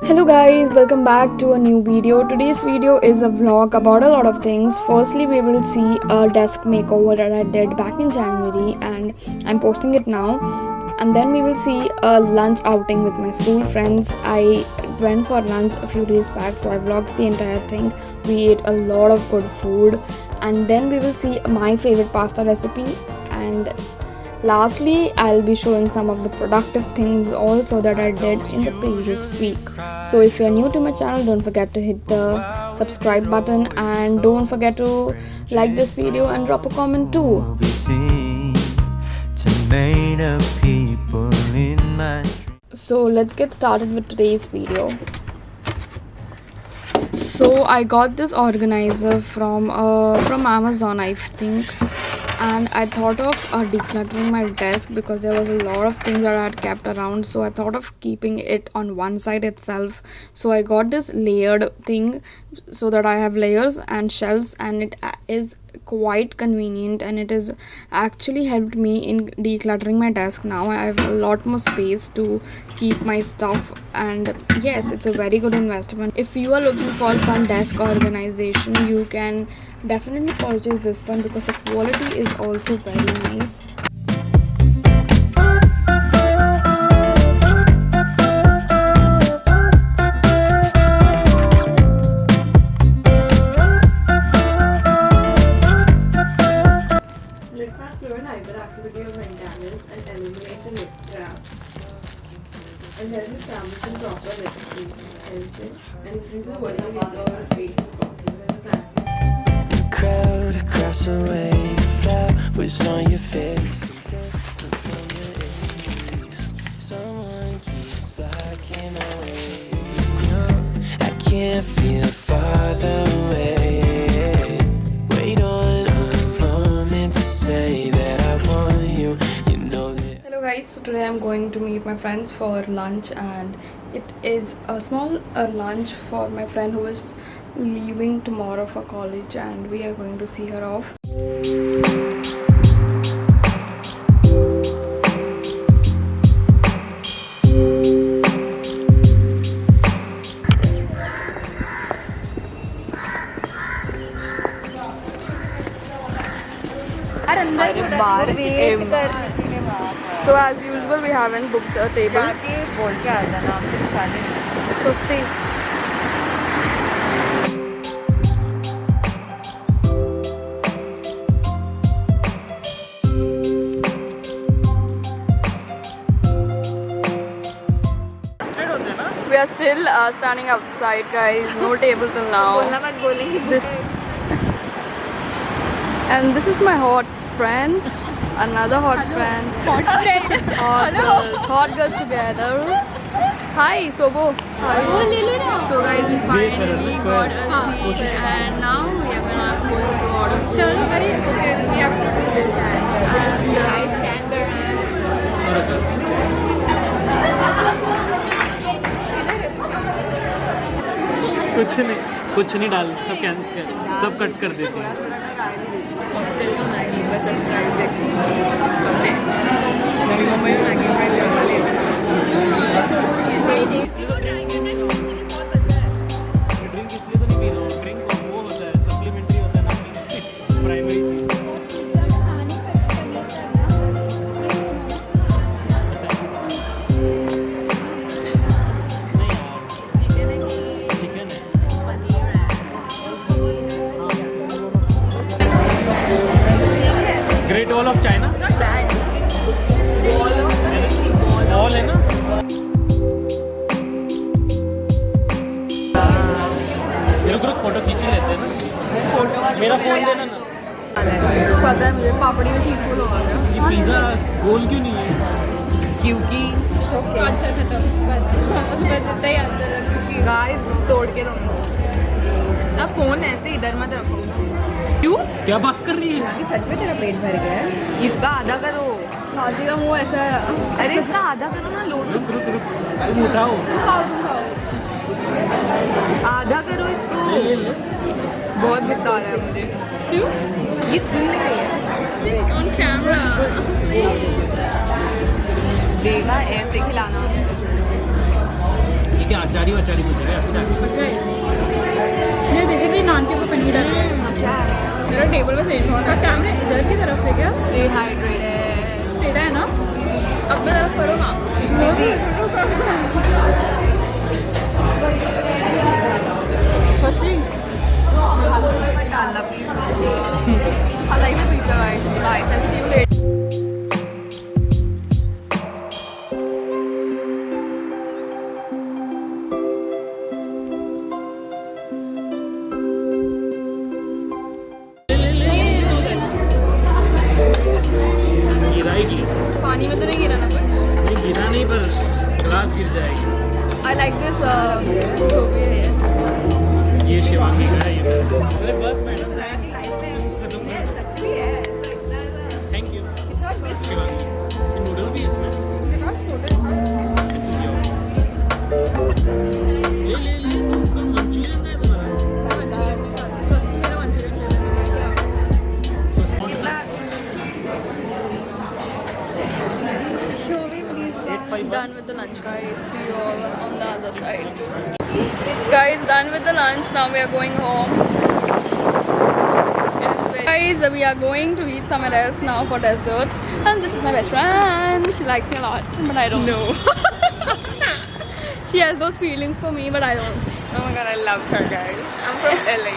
Hello guys, welcome back to a new video. Today's video is a vlog about a lot of things. Firstly, we will see a desk makeover that I did back in January and I'm posting it now. And then we will see a lunch outing with my school friends. I went for lunch a few days back, so I vlogged the entire thing. We ate a lot of good food. And then we will see my favorite pasta recipe, and lastly, I'll be showing some of the productive things also that I did in the previous week. So if you're new to my channel, don't forget to hit the subscribe button and don't forget to like this video and drop a comment too. So let's get started with today's video. So I got this organizer from Amazon, I think. And I thought of decluttering my desk because there was a lot of things that I had kept around, so I thought of keeping it on one side itself. So I got this layered thing so that I have layers and shelves, and it is quite convenient, and it is actually helped me in decluttering my desk. Now I have a lot more space to keep my stuff, and yes, it's a very good investment. If you are looking for some desk organization, you can definitely purchase this one because the quality is also very nice. Hyperactivity of maintenance and elimination trap, and help you establish proper retention and increases body weight is possible in practice. Crowd across the way, that was on your face. Someone keeps blocking my way. I can't feel farther away. Wait on a moment to say that I want you. You know that. Hello guys, so today I'm going to meet my friends for lunch, and it is a small lunch for my friend who is leaving tomorrow for college, and we are going to see her off. So as usual, we haven't booked a table. So stay. We are still standing outside, guys. No table till now. And this is my hot friend. Another hot friend. Hot girls together. Hi, Sobo. Hi. So guys, we finally got a seat, and now we are going to order food. Okay, we have to do this. And I stand कुछ नहीं डाल, सब cut कर देते हैं। Hostel का Maggi बस अब प्राइस देखो, मेरी मम्मी मैगी प्राइस ज़्यादा लेती है। ड्रिंक इसलिए तो नहीं पी रहा हूँ, ड्रिंक वो होता है सप्लीमेंट्री होता है ना, primary. Great Wall of China? Wall है ना? ग्रुप फोटो खींच ही लेते हैं ना? मेरा फोन देना ना। पता है मुझे, पापड़ी में चीज़ फुल होगा। ये पिज़्ज़ा गोल क्यों नहीं है? क्योंकि आंसर खत्म, बस इतना ही आंसर है, क्योंकि गाइस तोड़ के दो ना, फोन ऐसे इधर मत रखो। क्यों? क्या बात कर रही है? सच में तेरा पेट भर गया है? इसका आधा करो। खांसी का मुँह ऐसा है। अरे इसका आधा करो ना, लोड रुक तुम उठाओ। आधा करो इसको। बहुत गुस्सा आ रहा है मुझे। क्यों? ये सुन नहीं रही है। On camera. देखा ऐसे खिलाना। क्या अचारी वचारी कुछ है अच्छा ये बेसिकली नान के ऊपर पनीर डाल रहे हैं मेरा टेबल में सही होता है कैमरे इधर की तरफ से क्या डिहाइड्रेटेड टेढ़ा है ना अपने तरफ करो ना फर्स्टली डालना please I like the pizza guys, it's nice and see you later. गिराएगी पानी में तो नहीं गिरा ना कुछ नहीं गिरा नहीं पर ग्लास गिर जाएगी I like this जो भी है ये शिवांगी का है ये अरे बस madam thank you Shivangi noodle भी इसमें This is yours. ले ले ले मंचूरियन है तुम्हारा मंचूरियन नहीं खाती स्वस्थ मेरा मंचूरियन ले लेने क्या Done with the lunch guys, see you all on the other side. Guys, done with the lunch, now we are going home. Guys, we are going to eat somewhere else now for dessert. And this is my best friend, she likes me a lot, but I don't. No. She has those feelings for me, but I don't. Oh my god, I love her, guys. I'm from LA.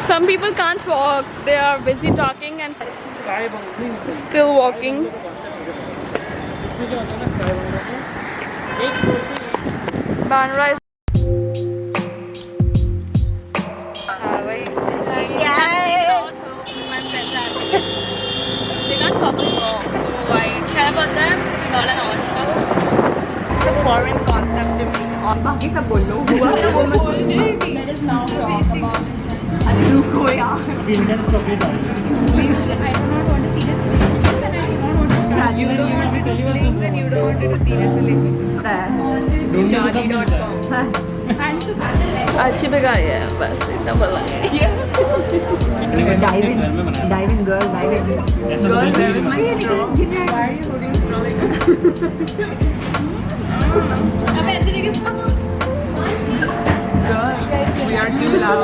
Some people can't walk, they are busy talking and still walking. Banra is they can't properly walk, so I care about them. So we got an orchard. It's a foreign concept to me. और बाकी सब बोलो हुआ तो वो मत Let us now talk about अरे रुको यार इंडियन स्टॉकी डाल please I do not want a serious relationship and I do not want to you don't want me to claim that you don't want it a serious relationship Shadi.com अच्छी बेगाई है बस इतना बोला dive in girl dive in girl where is my straw why are you holding straw like that अब ऐसे लेके girl we are too loud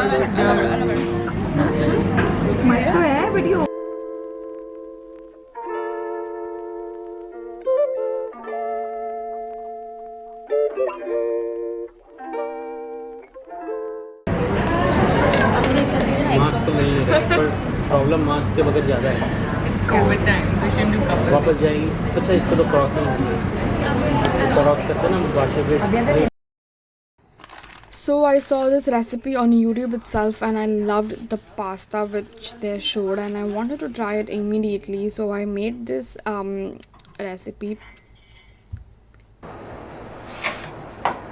मस्त तो है वीडियो मास्क तो नहीं है पर प्रॉब्लम मास्क के बगैर ज़्यादा है COVID time we should do couple वापस जाएगी अच्छा इसको तो क्रॉसिंग होती है क्रॉस करते हैं ना बाटे पे So I saw this recipe on YouTube itself and I loved the pasta which they showed and I wanted to try it immediately, so I made this recipe.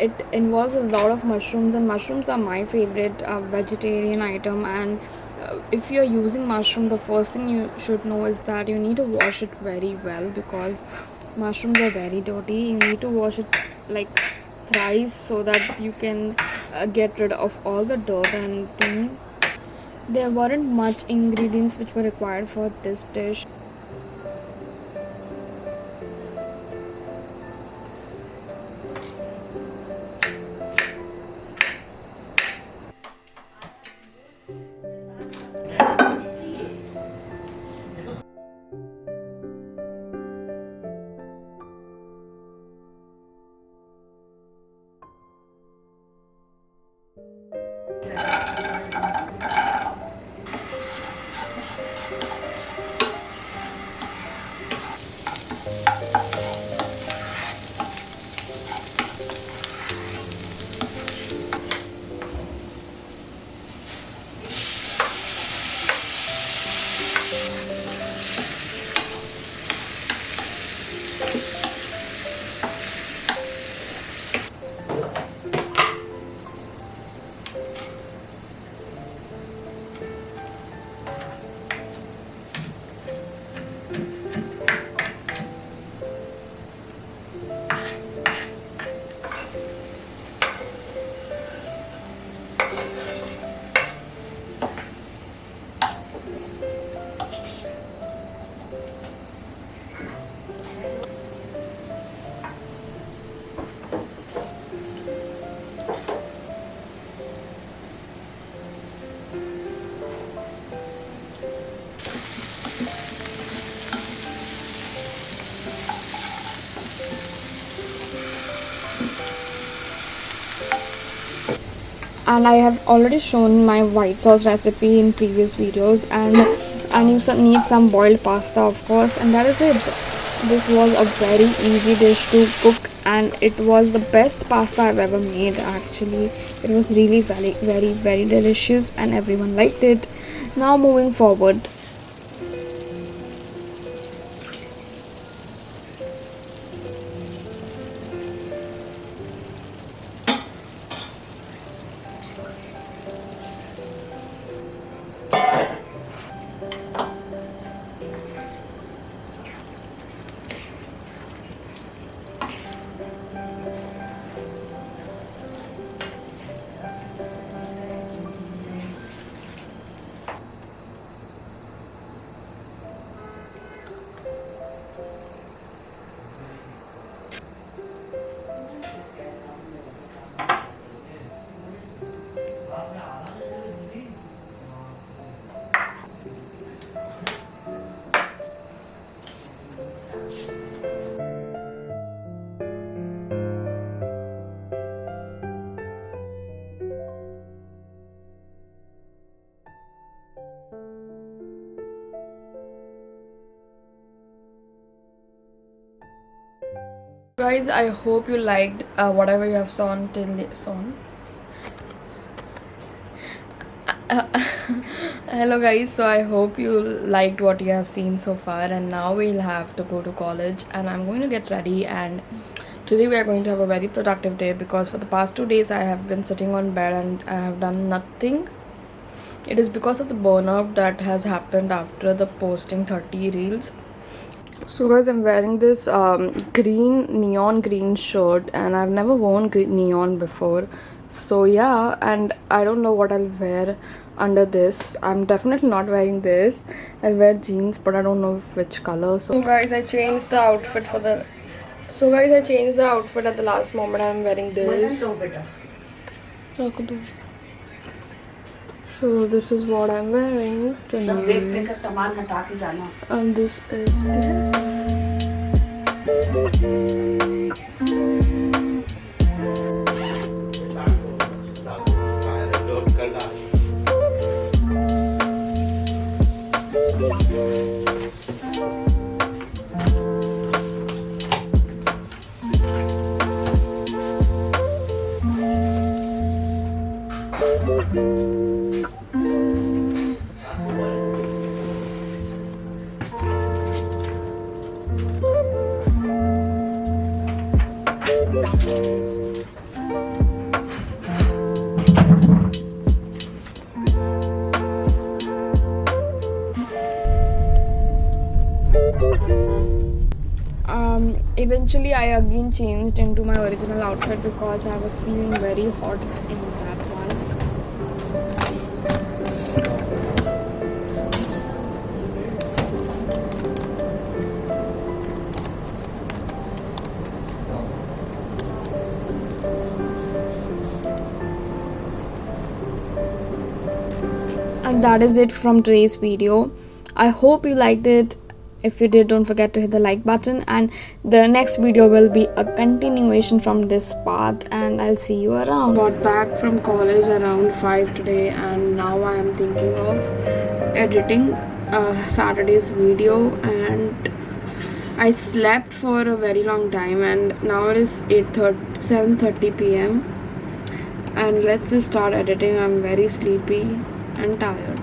It involves a lot of mushrooms and mushrooms are my favorite vegetarian item, and if you're using mushroom, the first thing you should know is that you need to wash it very well because mushrooms are very dirty. You need to wash it like thrice so that you can get rid of all the dirt and thing. There weren't much ingredients which were required for this dish. And I have already shown my white sauce recipe in previous videos, and you need some boiled pasta, of course, and that is it. This was a very easy dish to cook, and it was the best pasta I've ever made. Actually, it was really very delicious, and everyone liked it. Now moving forward, guys, I hope you liked whatever you have sawn hello guys, so I hope you liked what you have seen so far, and now we'll have to go to college, and I'm going to get ready. And today we are going to have a very productive day, because for the past 2 days I have been sitting on bed and I have done nothing. It is because of the burnout that has happened after the posting 30 reels. So guys, I'm wearing this neon green shirt, and I've never worn neon before. So yeah, and I don't know what I'll wear under this. I'm definitely not wearing this. I'll wear jeans, but I don't know which color. So guys, I changed the outfit at the last moment. I'm wearing this. So this is what I'm wearing tonight. And this is this. Eventually I again changed into my original outfit because I was feeling very hot in that one. And that is it from today's video. I hope you liked it. If you did, don't forget to hit the like button, and the next video will be a continuation from this part, and I'll see you around. Got back from college around 5 today, and now I am thinking of editing Saturday's video, and I slept for a very long time, and now it is 7:30 p.m. and let's just start editing. I'm very sleepy and tired.